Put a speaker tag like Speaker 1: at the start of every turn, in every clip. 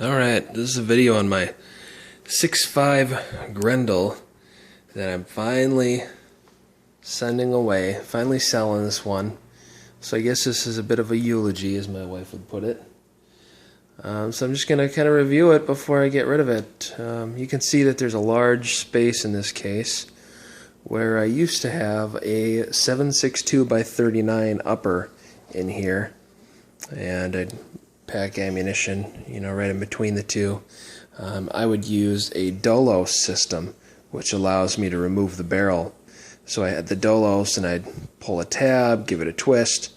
Speaker 1: Alright, this is a video on my 6.5 Grendel that I'm finally sending away, finally selling this one. So I guess this is a bit of a eulogy, as my wife would put it. So I'm just going to kind of review it before I get rid of it. You can see that there's a large space in this case where I used to have a 7.62 by 39 upper in here, and I'd pack ammunition, right in between the two. I would use a Dolos system, which allows me to remove the barrel. So I had the Dolos, and I'd pull a tab, give it a twist,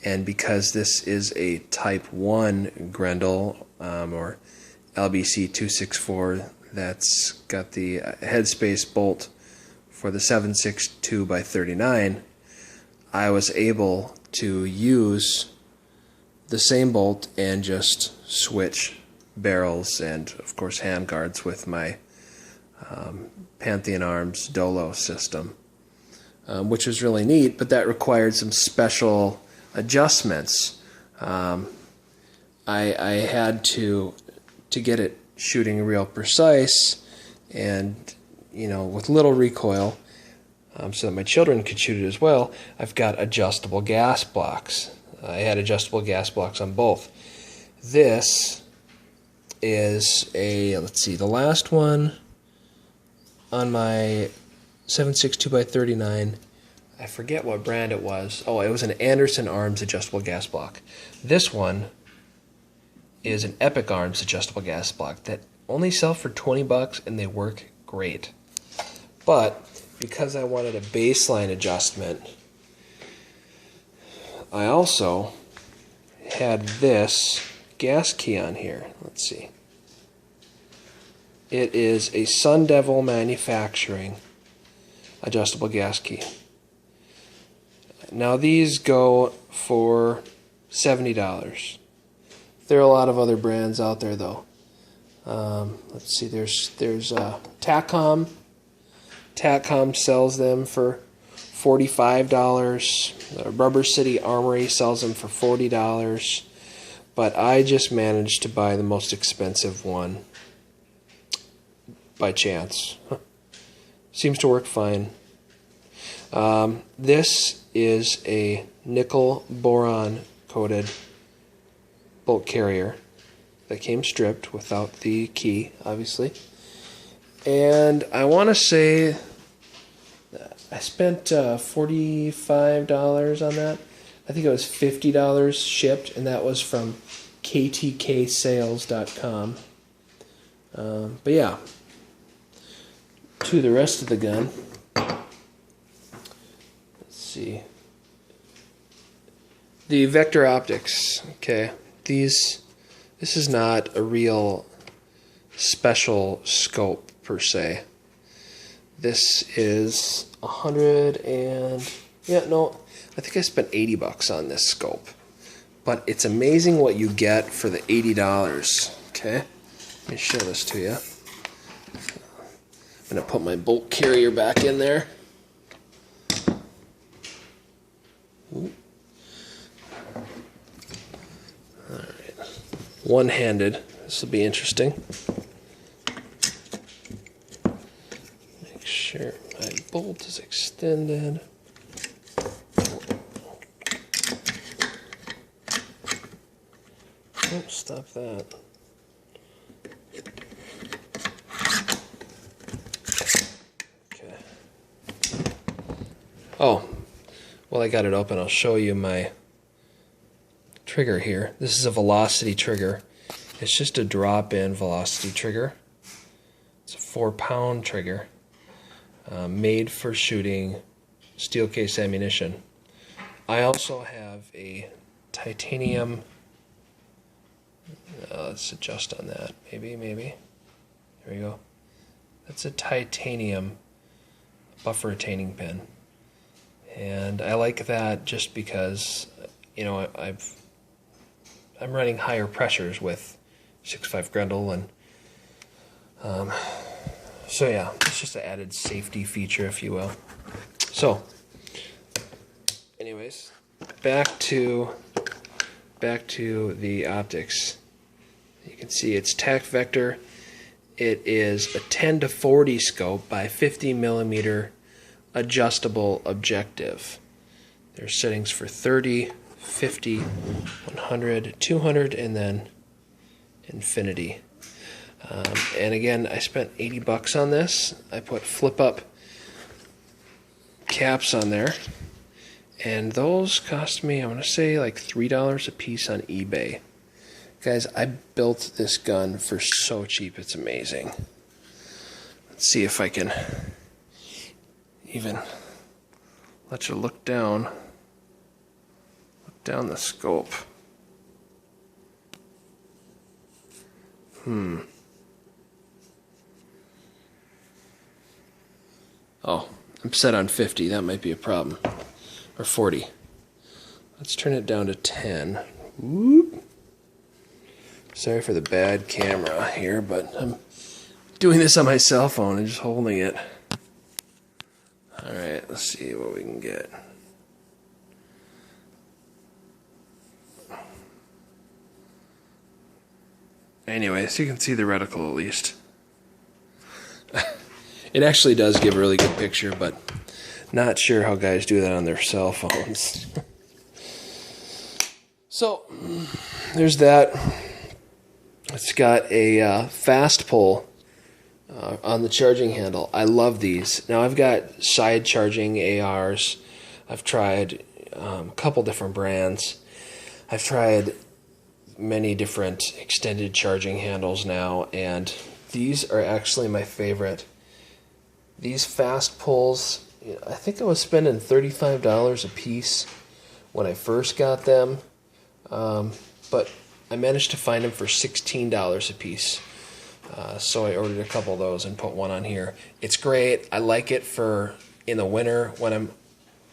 Speaker 1: and because this is a Type 1 Grendel, or LBC 264, that's got the headspace bolt for the 7.62 by 39, I was able to use the same bolt and just switch barrels and, of course, handguards with my Pantheon Arms Dolos system, which was really neat, but that required some special adjustments. I had to get it shooting real precise and, with little recoil, so that my children could shoot it as well. I've got adjustable gas blocks. I had adjustable gas blocks on both. This is a, let's see, the last one on my 7.62 by 39, I forget what brand it was. Oh, it was an Pantheon Arms adjustable gas block. This one is an Epic Arms adjustable gas block that only sell for 20 bucks, and they work great. But because I wanted a baseline adjustment, I also had this gas key on here. Let's see. It is a Sun Devil Manufacturing adjustable gas key. Now these go for $70. There are a lot of other brands out there though. Let's see. There's TACCOM. TACCOM sells them for $45. Rubber City Armory sells them for $40. But I just managed to buy the most expensive one by chance. Seems to work fine. This is a nickel boron coated bolt carrier that came stripped without the key, obviously. And I want to say I spent $45 on that. I think it was $50 shipped, and that was from kTksales.com. But yeah, to the rest of the gun. Let's see. The vector optics. Okay, this is not a real special scope per se. This is I think I spent 80 bucks on this scope. But it's amazing what you get for the $80. Okay? Let me show this to you. I'm going to put my bolt carrier back in there. Ooh. Alright. One-handed. This will be interesting. Make sure my bolt is extended. Oh, stop that. Okay. Oh, well, I got it open. I'll show you my trigger here. This is a velocity trigger. It's just a drop-in velocity trigger. It's a 4-pound trigger, made for shooting steel case ammunition. I also have a titanium. Let's adjust on that. Maybe. There we go. That's a titanium buffer retaining pin. And I like that just because, I'm running higher pressures with 6.5 Grendel, and so yeah, it's just an added safety feature, if you will. So, anyways, back to the optics. You can see it's tack vector. It is a 10-40 scope by 50mm adjustable objective. There's settings for 30, 50, 100, 200, and then infinity. And again, I spent 80 bucks on this. I put flip-up caps on there, and those cost me, I'm going to say, like $3 a piece on eBay. Guys, I built this gun for so cheap, it's amazing. Let's see if I can even let you look down the scope. Oh, I'm set on 50. That might be a problem. Or 40. Let's turn it down to 10. Whoop. Sorry for the bad camera here, but I'm doing this on my cell phone and just holding it. Alright, let's see what we can get. Anyway, so you can see the reticle at least. It actually does give a really good picture, but not sure how guys do that on their cell phones. So, there's that. It's got a fast pull on the charging handle. I love these. Now, I've got side charging ARs. I've tried a couple different brands. I've tried many different extended charging handles now, and these are actually my favorite. These fast pulls, I think I was spending $35 a piece when I first got them, but I managed to find them for $16 a piece. So I ordered a couple of those and put one on here. It's great. I like it for in the winter when I'm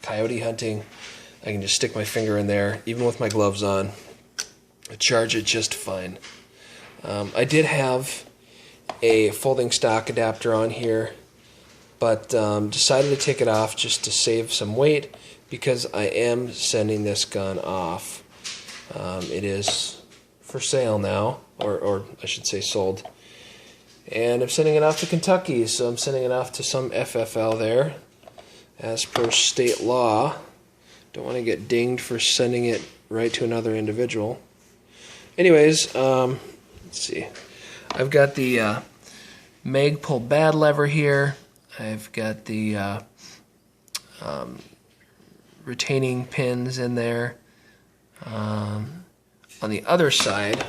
Speaker 1: coyote hunting. I can just stick my finger in there, even with my gloves on. I charge it just fine. I did have a folding stock adapter on here, but decided to take it off just to save some weight because I am sending this gun off. It is for sale now, or I should say sold. And I'm sending it off to Kentucky, so I'm sending it off to some FFL there, as per state law. Don't want to get dinged for sending it right to another individual. Anyways, let's see. I've got the Magpul bad lever here. I've got the retaining pins in there. On the other side,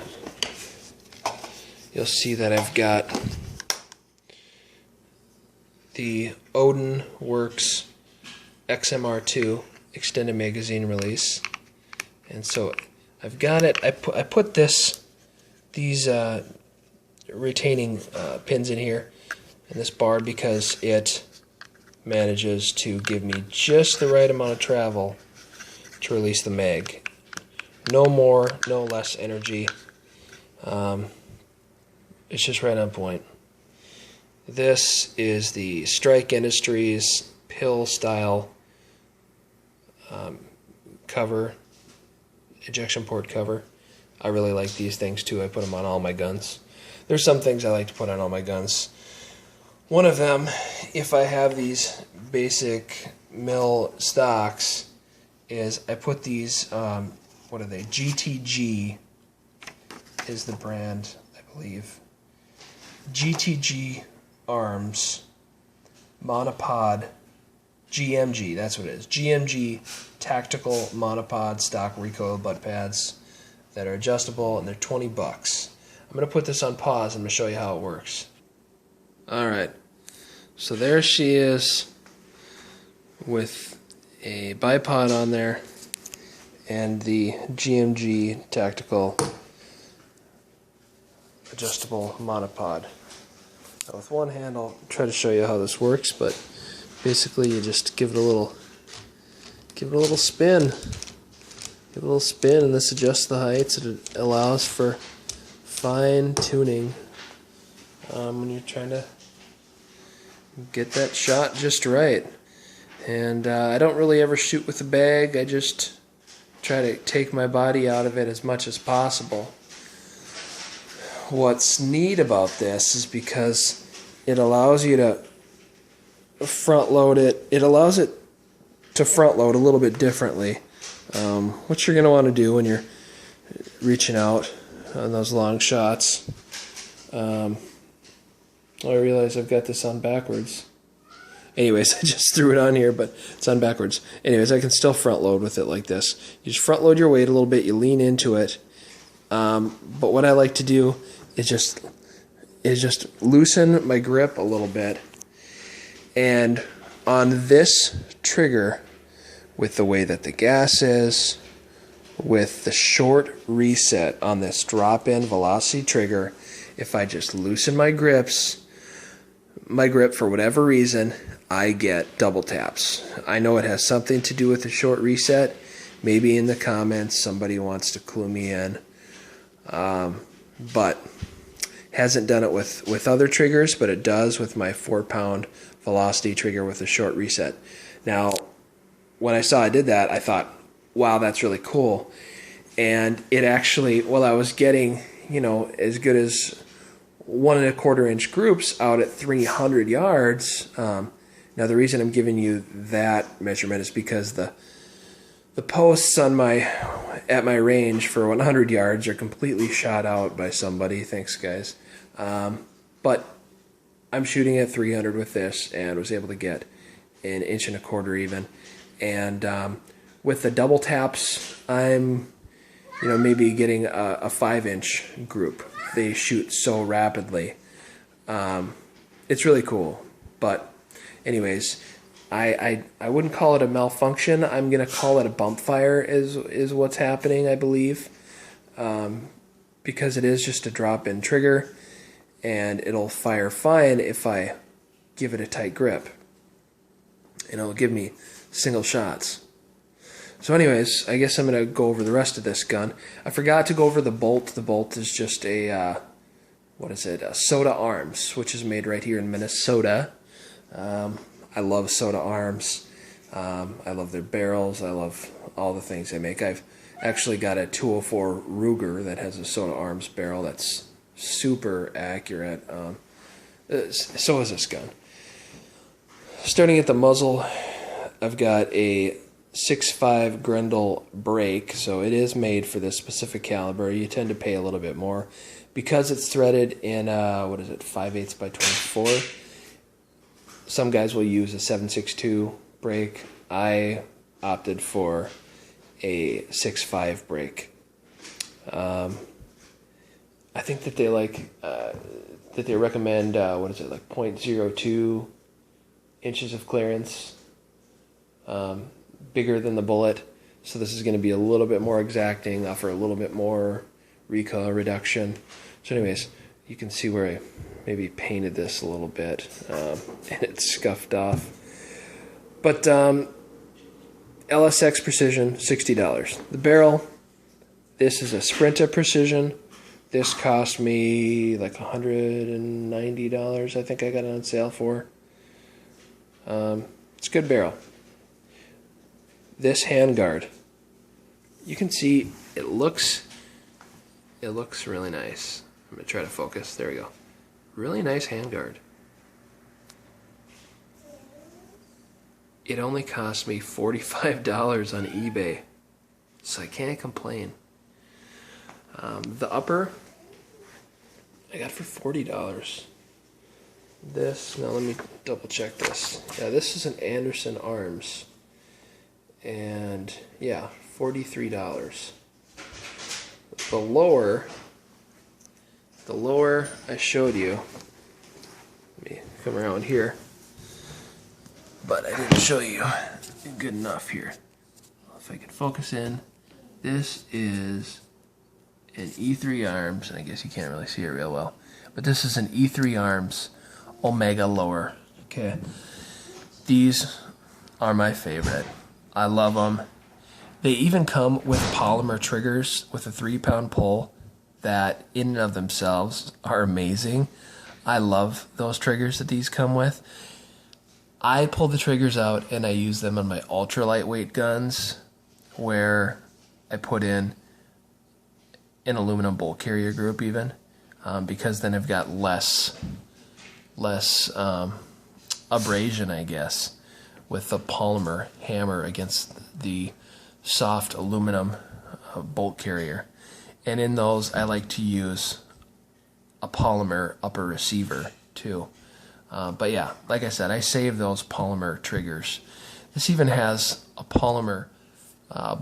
Speaker 1: you'll see that I've got the Odin Works XMR2 extended magazine release, and so I've got it. I put these retaining pins in here in this bar because it manages to give me just the right amount of travel to release the mag. No more, no less energy. It's just right on point. This is the Strike Industries pill style cover, ejection port cover. I really like these things too. I put them on all my guns. There's some things I like to put on all my guns. One of them, if I have these basic mill stocks, is I put these, what are they? GTG is the brand, I believe. GTG Arms monopod GMG, that's what it is. GMG tactical monopod stock recoil butt pads that are adjustable, and they're 20 bucks. I'm going to put this on pause and I'm going to show you how it works. Alright, so there she is with a bipod on there and the GMG tactical adjustable monopod. Now with one hand I'll try to show you how this works, but basically you just give it a little spin. Give it a little spin, and this adjusts the heights. It allows for fine tuning when you're trying to get that shot just right. And I don't really ever shoot with a bag. I just try to take my body out of it as much as possible. what's neat about this is because it allows you to front load it. It allows it to front load a little bit differently. What you're going to want to do when you're reaching out on those long shots. Oh, I realize I've got this on backwards. Anyways, I just threw it on here, but it's on backwards. Anyways, I can still front load with it like this. You just front load your weight a little bit, you lean into it. But what I like to do is just loosen my grip a little bit. And on this trigger, with the way that the gas is, with the short reset on this drop-in velocity trigger, if I just loosen my grip for whatever reason, I get double taps. I know it has something to do with the short reset. Maybe in the comments somebody wants to clue me in. But hasn't done it with other triggers, but it does with my 4-pound velocity trigger with a short reset. Now, when I saw I did that, I thought, wow, that's really cool. And it actually, well, I was getting, as good as 1 1/4 inch groups out at 300 yards. Now, the reason I'm giving you that measurement is because the posts at my range for 100 yards are completely shot out by somebody. Thanks, guys. But I'm shooting at 300 with this and was able to get 1 1/4 inch even. And with the double taps, I'm maybe getting a 5-inch group. They shoot so rapidly. It's really cool. But anyways, I wouldn't call it a malfunction. I'm going to call it a bump fire is what's happening, I believe. Because it is just a drop-in trigger, and it'll fire fine if I give it a tight grip. And it'll give me single shots. So anyways, I guess I'm going to go over the rest of this gun. I forgot to go over the bolt. The bolt is just a Soda Arms, which is made right here in Minnesota. I love Soda Arms. I love their barrels. I love all the things they make. I've actually got a 204 Ruger that has a Soda Arms barrel that's super accurate. So is this gun. Starting at the muzzle, I've got a 6.5 Grendel brake, so it is made for this specific caliber. You tend to pay a little bit more because it's threaded in 5/8 by 24. Some guys will use a 7.62 brake. I opted for a 6.5 brake. I think that they recommend 0.02 inches of clearance. Bigger than the bullet, so this is going to be a little bit more exacting, offer a little bit more recoil reduction. So anyways, you can see where I maybe painted this a little bit, and it's scuffed off. But LSX Precision, $60. The barrel, this is a Sprinta Precision. This cost me like $190, I think I got it on sale for. It's a good barrel. This handguard, you can see it looks really nice. I'm gonna try to focus. There we go. Really nice handguard. It only cost me $45 on eBay, so I can't complain. The upper I got for $40. This, now let me double check this. Yeah, this is an Pantheon Arms. And yeah, $43. The lower I showed you. Let me come around here, but I didn't show you good enough here. If I could focus in, this is an E3 Arms, and I guess you can't really see it real well, but this is an E3 Arms Omega lower. Okay, these are my favorite. I love them. They even come with polymer triggers with a 3-pound pull that in and of themselves are amazing. I love those triggers that these come with. I pull the triggers out and I use them on my ultra lightweight guns where I put in an aluminum bolt carrier group even. because then I've got less abrasion, I guess, with the polymer hammer against the soft aluminum bolt carrier. And in those, I like to use a polymer upper receiver too. But yeah, like I said, I save those polymer triggers. This even has a polymer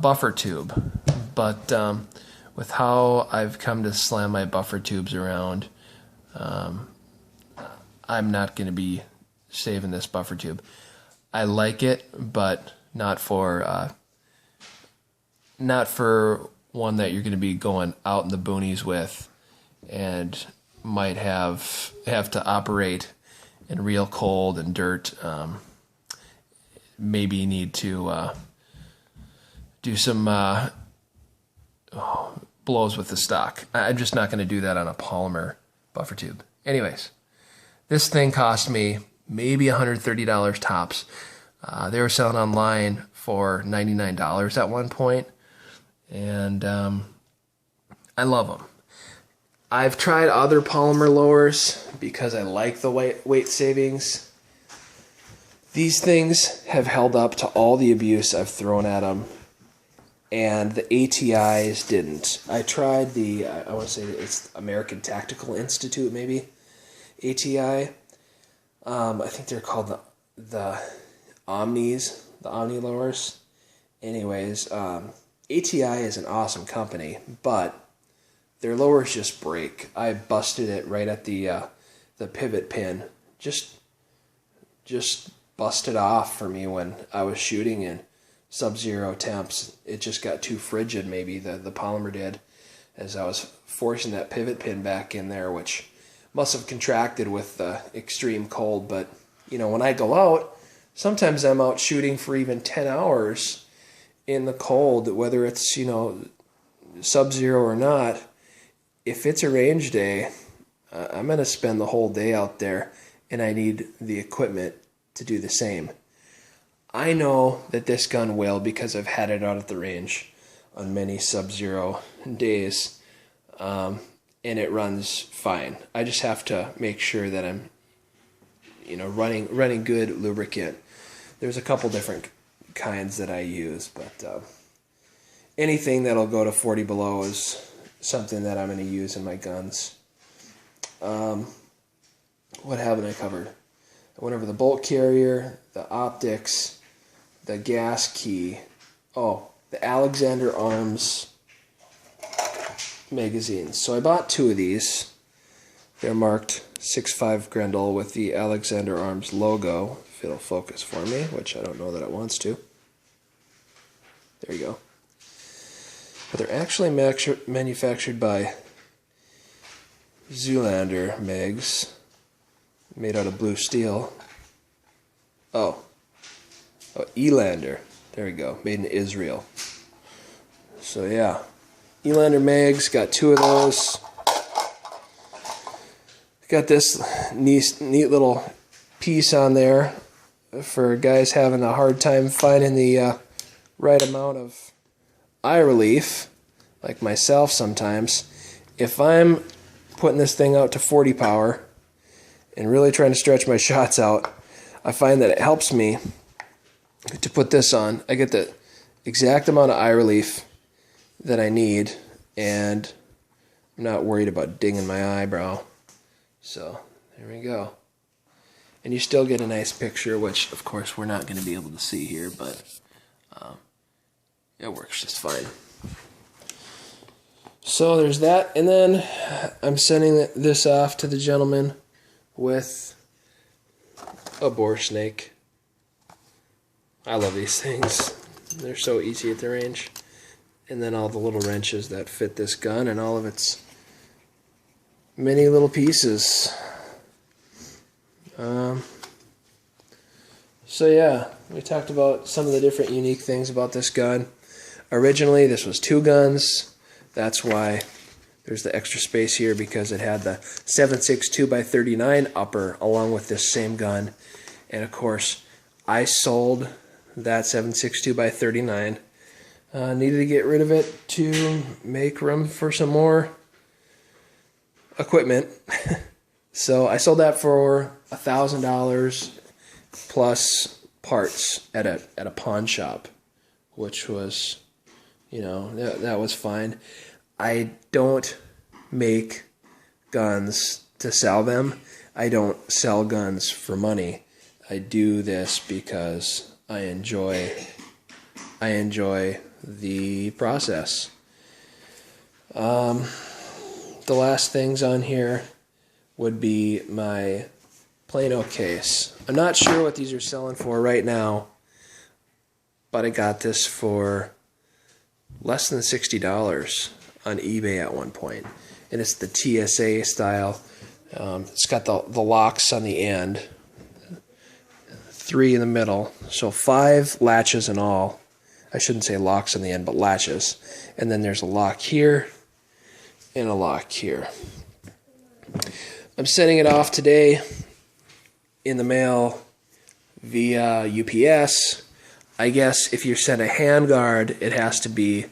Speaker 1: buffer tube, but with how I've come to slam my buffer tubes around, I'm not going to be saving this buffer tube. I like it, but not for one that you're going to be going out in the boonies with, and might have to operate in real cold and dirt. Maybe you need to do some blows with the stock. I'm just not going to do that on a polymer buffer tube. Anyways, this thing cost me maybe $130 tops. They were selling online for $99 at one point, and I love them. I've tried other polymer lowers because I like the weight savings. These things have held up to all the abuse I've thrown at them, and the ATIs didn't. I tried the, I want to say it's American Tactical Institute, maybe, ATI. I think they're called the Omnis, the Omni lowers. Anyways, ATI is an awesome company, but their lowers just break. I busted it right at the pivot pin. Just busted off for me when I was shooting in sub-zero temps. It just got too frigid, maybe, the polymer did, as I was forcing that pivot pin back in there, which must have contracted with the extreme cold. But, you know, when I go out, sometimes I'm out shooting for even 10 hours in the cold, whether it's, you know, sub-zero or not. If it's a range day, I'm going to spend the whole day out there, and I need the equipment to do the same. I know that this gun will, because I've had it out at the range on many sub-zero days, and it runs fine. I just have to make sure that I'm, you know, running good lubricant. There's a couple different kinds that I use, but anything that'll go to 40 below is something that I'm going to use in my guns. What haven't I covered? I went over the bolt carrier, the optics, the gas key. Oh, the Alexander Arms magazines. So I bought 2 of these. They're marked 6.5 Grendel with the Alexander Arms logo. If it'll focus for me, which I don't know that it wants to. There you go. But they're actually manufactured by Zoolander mags, made out of blue steel. Oh, Elander. There we go. Made in Israel. So yeah, Elander mags. Got 2 of those. Got this neat little piece on there for guys having a hard time finding the right amount of eye relief, like myself sometimes. If I'm putting this thing out to 40 power and really trying to stretch my shots out, I find that it helps me to put this on. I get the exact amount of eye relief that I need, and I'm not worried about dinging my eyebrow. So there we go. And you still get a nice picture, which of course we're not going to be able to see here, but it works just fine. So there's that, and then I'm sending this off to the gentleman with a bore snake. I love these things. They're so easy at the range. And then all the little wrenches that fit this gun and all of its many little pieces. So yeah, we talked about some of the different unique things about this gun. Originally, this was 2 guns. That's why there's the extra space here, because it had the 7.62 by 39 upper along with this same gun. And of course, I sold that 7.62 by 39. Needed to get rid of it to make room for some more equipment. So I sold that for $1,000 plus parts at a pawn shop, which was, you know, that was fine. I don't make guns to sell them. I don't sell guns for money. I do this because I enjoy the process. The last things on here would be my Plano case. I'm not sure what these are selling for right now, but I got this for less than $60 on eBay at one point. And it's the TSA style. It's got the locks on the end, 3 in the middle, so 5 latches in all. I shouldn't say locks on the end, but latches. And then there's a lock here and a lock here. I'm sending it off today in the mail via UPS. I guess if you send a handguard, it has to be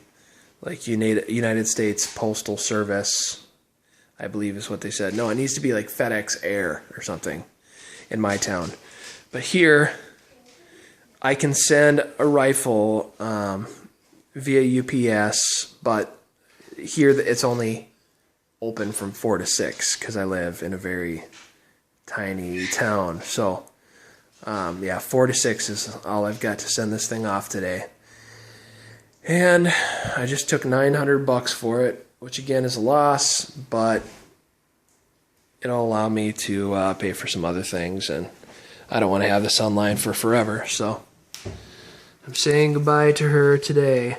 Speaker 1: like United States Postal Service, I believe is what they said. No, it needs to be like FedEx Air or something in my town. But here, I can send a rifle via UPS, but here it's only open from 4 to 6 because I live in a very tiny town. So, yeah, 4 to 6 is all I've got to send this thing off today. And I just took $900 for it, which again is a loss, but it'll allow me to pay for some other things, and I don't want to have this online for forever, so I'm saying goodbye to her today.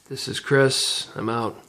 Speaker 1: This is Chris. I'm out.